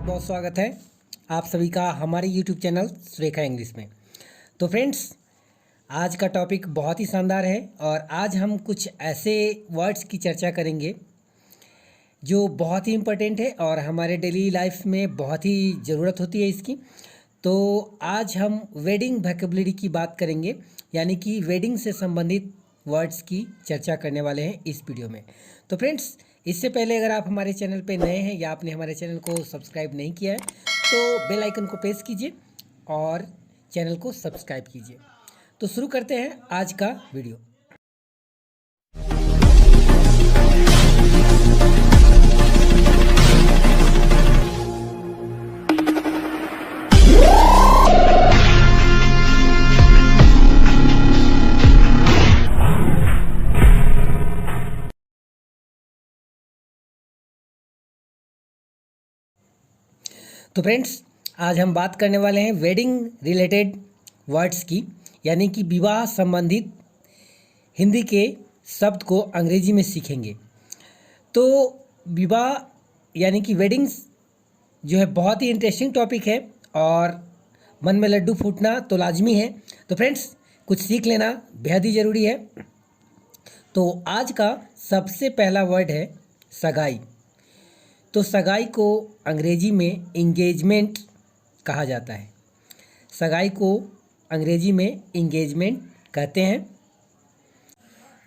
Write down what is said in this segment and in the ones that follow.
बहुत बहुत स्वागत है आप सभी का हमारे YouTube चैनल सुरेखा इंग्लिश में। तो फ्रेंड्स, आज का टॉपिक बहुत ही शानदार है और आज हम कुछ ऐसे वर्ड्स की चर्चा करेंगे जो बहुत ही इम्पोर्टेंट है और हमारे डेली लाइफ में बहुत ही ज़रूरत होती है इसकी। तो आज हम वेडिंग वोकैबुलरी की बात करेंगे, यानी कि वेडिंग से संबंधित वर्ड्स की चर्चा करने वाले हैं इस वीडियो में। तो फ्रेंड्स, इससे पहले अगर आप हमारे चैनल पे नए हैं या आपने हमारे चैनल को सब्सक्राइब नहीं किया है तो बेल आइकन को प्रेस कीजिए और चैनल को सब्सक्राइब कीजिए। तो शुरू करते हैं आज का वीडियो। तो फ्रेंड्स, आज हम बात करने वाले हैं वेडिंग रिलेटेड वर्ड्स की, यानी कि विवाह संबंधित हिंदी के शब्द को अंग्रेजी में सीखेंगे। तो विवाह यानी कि वेडिंग्स जो है बहुत ही इंटरेस्टिंग टॉपिक है और मन में लड्डू फूटना तो लाजमी है। तो फ्रेंड्स, कुछ सीख लेना बेहद ही ज़रूरी है। तो आज का सबसे पहला वर्ड है सगाई। तो सगाई को अंग्रेजी में इंगेजमेंट कहा जाता है। सगाई को अंग्रेजी में इंगेजमेंट कहते हैं।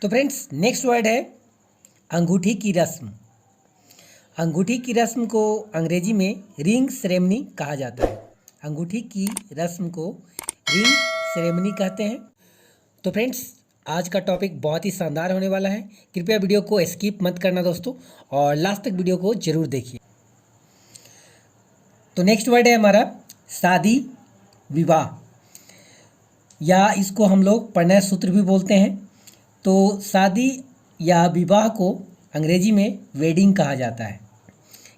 तो फ्रेंड्स, नेक्स्ट वर्ड है अंगूठी की रस्म। अंगूठी की रस्म को अंग्रेजी में रिंग सेरेमनी कहा जाता है। अंगूठी की रस्म को रिंग सेरेमनी कहते हैं। तो फ्रेंड्स, आज का टॉपिक बहुत ही शानदार होने वाला है। कृपया वीडियो को स्किप मत करना दोस्तों और लास्ट तक वीडियो को जरूर देखिए। तो नेक्स्ट वर्ड है हमारा शादी विवाह, या इसको हम लोग परिणय सूत्र भी बोलते हैं। तो शादी या विवाह को अंग्रेजी में वेडिंग कहा जाता है।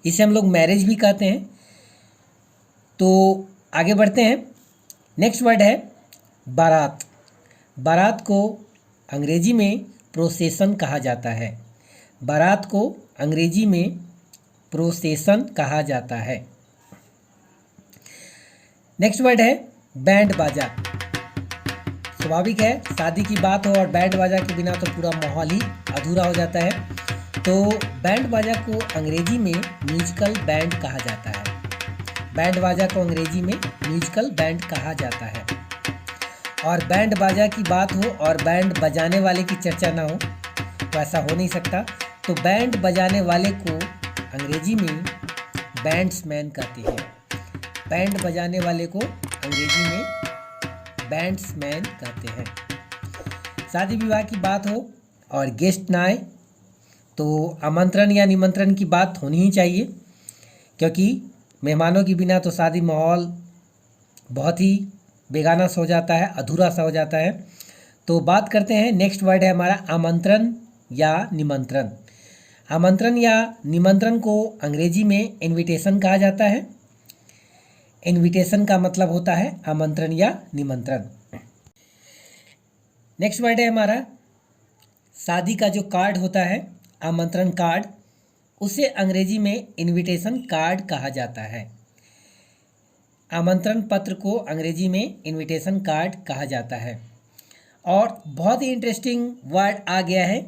इसे हम लोग मैरिज भी कहते हैं। तो आगे बढ़ते हैं। नेक्स्ट वर्ड है बारात। बारात को अंग्रेजी में प्रोसेशन कहा जाता है। बारात को अंग्रेजी में प्रोसेशन कहा जाता है। नेक्स्ट वर्ड है बैंड बाजा। स्वाभाविक है, शादी की बात हो और बैंड बाजा के बिना तो पूरा माहौल ही अधूरा हो जाता है। तो बैंड बाजा को अंग्रेजी में म्यूजिकल बैंड कहा जाता है। बैंड बाजा को अंग्रेजी में म्यूजिकल बैंड कहा जाता है। और बैंड बाजा की बात हो और बैंड बजाने वाले की चर्चा ना हो तो ऐसा हो नहीं सकता। तो बैंड बजाने वाले को अंग्रेजी में बैंड्समैन कहते हैं। बैंड बजाने वाले को अंग्रेजी में बैंड्समैन कहते हैं। शादी विवाह की बात हो और गेस्ट ना आए तो आमंत्रण या निमंत्रण की बात होनी ही चाहिए, क्योंकि मेहमानों के बिना तो शादी माहौल बहुत ही बेगाना सा हो जाता है, अधूरा सा हो जाता है। तो बात करते हैं, नेक्स्ट वर्ड है हमारा आमंत्रण या निमंत्रण। आमंत्रण या निमंत्रण को अंग्रेजी में इनविटेशन कहा जाता है। इनविटेशन का मतलब होता है आमंत्रण या निमंत्रण। नेक्स्ट वर्ड है हमारा शादी का जो कार्ड होता है, आमंत्रण कार्ड, उसे अंग्रेजी में इनविटेशन कार्ड कहा जाता है। आमंत्रण पत्र को अंग्रेजी में इनविटेशन कार्ड कहा जाता है। और बहुत ही इंटरेस्टिंग वर्ड आ गया है।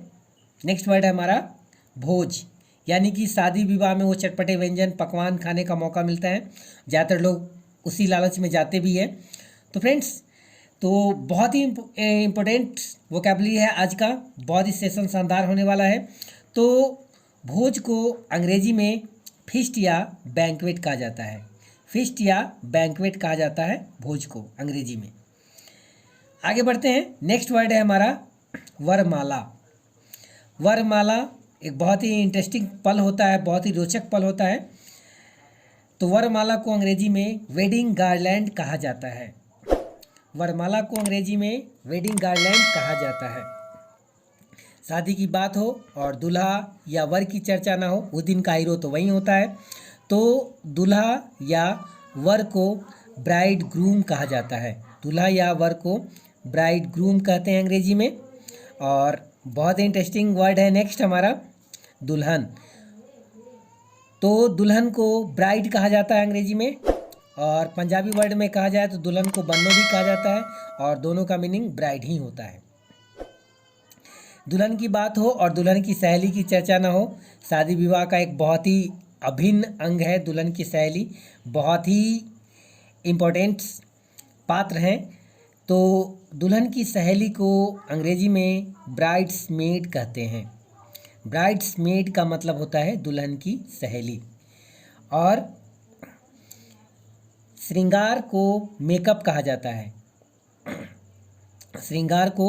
नेक्स्ट वर्ड है हमारा भोज, यानी कि शादी विवाह में वो चटपटे व्यंजन पकवान खाने का मौका मिलता है। ज़्यादातर लोग उसी लालच में जाते भी हैं। तो फ्रेंड्स, तो बहुत ही इम्पोर्टेंट वोकैबुलरी है आज का, बहुत ही सेशन शानदार होने वाला है। तो भोज को अंग्रेजी में फीस्ट या बैंक्वेट कहा जाता है। फीस्ट या बैंक्वेट कहा जाता है भोज को अंग्रेजी में। आगे बढ़ते हैं। नेक्स्ट वर्ड है हमारा वरमाला। वरमाला एक बहुत ही इंटरेस्टिंग पल होता है, बहुत ही रोचक पल होता है। तो वरमाला को अंग्रेजी में वेडिंग गार्लैंड कहा जाता है। वरमाला को अंग्रेजी में वेडिंग गार्लैंड कहा जाता है। शादी की बात हो और दूल्हा या वर की चर्चा ना हो, उस दिन का हीरो तो वही होता है। तो दूल्हा या वर को ब्राइड ग्रूम कहा जाता है। दूल्हा या वर को ब्राइड ग्रूम कहते हैं अंग्रेजी में। और बहुत इंटरेस्टिंग वर्ड है नेक्स्ट हमारा दुल्हन। तो दुल्हन को ब्राइड कहा जाता है अंग्रेजी में, और पंजाबी वर्ड में कहा जाए तो दुल्हन को बन्नो भी कहा जाता है, और दोनों का मीनिंग ब्राइड ही होता है। दुल्हन की बात हो और दुल्हन की सहेली की चर्चा ना हो, शादी विवाह का एक बहुत ही अभिन्न अंग है दुल्हन की सहेली, बहुत ही इम्पोर्टेंट पात्र हैं। तो दुल्हन की सहेली को अंग्रेजी में ब्राइड्स मेड कहते हैं। ब्राइड्स मेड का मतलब होता है दुल्हन की सहेली। और श्रृंगार को मेकअप कहा जाता है, श्रृंगार को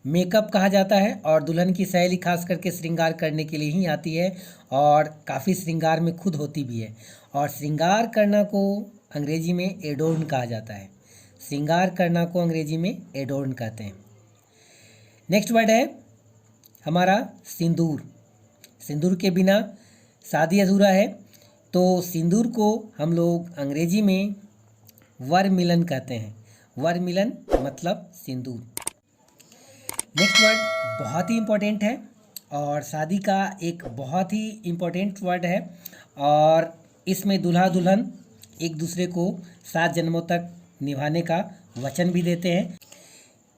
मेकअप कहा जाता है, और दुल्हन की सहेली खास करके श्रृंगार करने के लिए ही आती है, और काफ़ी श्रृंगार में खुद होती भी है। और श्रृंगार करना को अंग्रेजी में एडोर्न कहा जाता है। श्रृंगार करना को अंग्रेजी में एडोर्न कहते हैं। नेक्स्ट वर्ड है हमारा सिंदूर। सिंदूर के बिना शादी अधूरा है, तो सिंदूर को हम लोग अंग्रेजी में वर मिलन कहते हैं। वर मिलन मतलब सिंदूर। नेक्स्ट वर्ड बहुत ही इम्पोर्टेंट है, और शादी का एक बहुत ही इम्पोर्टेंट वर्ड है, और इसमें दूल्हा दुल्हन एक दूसरे को 7 जन्मों तक निभाने का वचन भी देते हैं।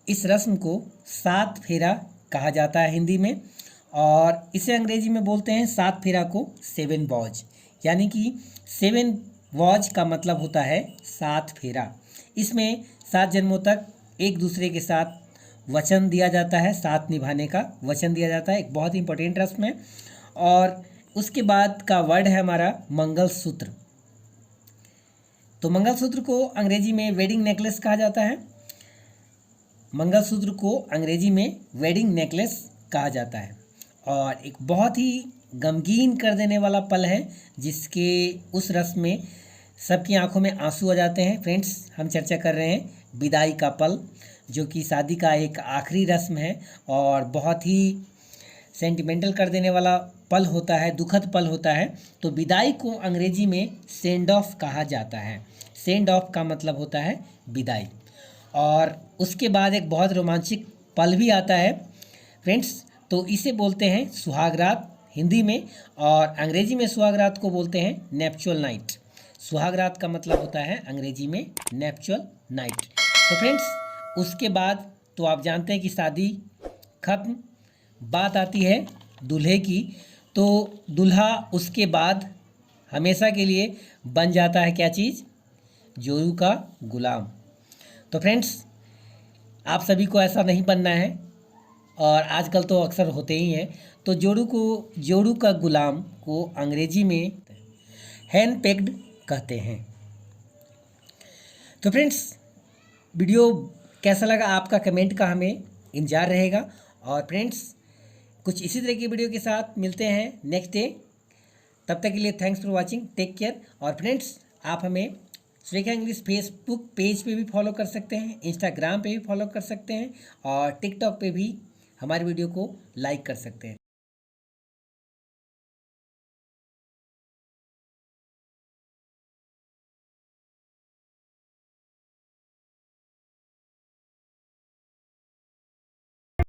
इस रस्म को 7 फेरा कहा जाता है हिंदी में, और इसे अंग्रेजी में बोलते हैं 7 फेरा को 7 वॉज, यानी कि 7 वॉज का मतलब होता है 7 फेरा। इसमें 7 जन्मों तक एक दूसरे के साथ वचन दिया जाता है, साथ निभाने का वचन दिया जाता है। एक बहुत ही इंपॉर्टेंट रस्म है। और उसके बाद का वर्ड है हमारा मंगलसूत्र। तो मंगलसूत्र को अंग्रेजी में वेडिंग नेकलेस कहा जाता है। मंगलसूत्र को अंग्रेजी में वेडिंग नेकलेस कहा जाता है, और एक बहुत ही गमगीन कर देने वाला पल है, जिसके उस रस्म में सबकी आंखों में आंसू आ जाते हैं। फ्रेंड्स, हम चर्चा कर रहे हैं विदाई का पल, जो कि शादी का एक आखिरी रस्म है, और बहुत ही सेंटिमेंटल कर देने वाला पल होता है, दुखद पल होता है। तो विदाई को अंग्रेजी में सेंड ऑफ कहा जाता है। सेंड ऑफ का मतलब होता है विदाई। और उसके बाद एक बहुत रोमांचक पल भी आता है फ्रेंड्स, तो इसे बोलते हैं सुहागरात हिंदी में, और अंग्रेजी में सुहागरात को बोलते हैं नेप्चुअल नाइट। सुहागरात का मतलब होता है अंग्रेजी में नेप्चुअल नाइट। तो फ्रेंड्स, उसके बाद तो आप जानते हैं कि शादी खत्म, बात आती है दूल्हे की। तो दूल्हा उसके बाद हमेशा के लिए बन जाता है क्या चीज़? जोरू का गुलाम। तो फ्रेंड्स, आप सभी को ऐसा नहीं बनना है, और आजकल तो अक्सर होते ही हैं। तो जोरू का गुलाम को अंग्रेजी में हैंड पेक्ड कहते हैं। तो फ्रेंड्स, वीडियो कैसा लगा आपका कमेंट का हमें इंतजार रहेगा। और फ्रेंड्स, कुछ इसी तरह की वीडियो के साथ मिलते हैं नेक्स्ट डे। तब तक के लिए thanks for watching, take care. और फ्रेंड्स, आप हमें सुरेखा इंग्लिश फेसबुक पेज पे भी फॉलो कर सकते हैं, इंस्टाग्राम पे भी फॉलो कर सकते हैं, और टिकटॉक पे भी हमारी वीडियो को लाइक कर सकते हैं।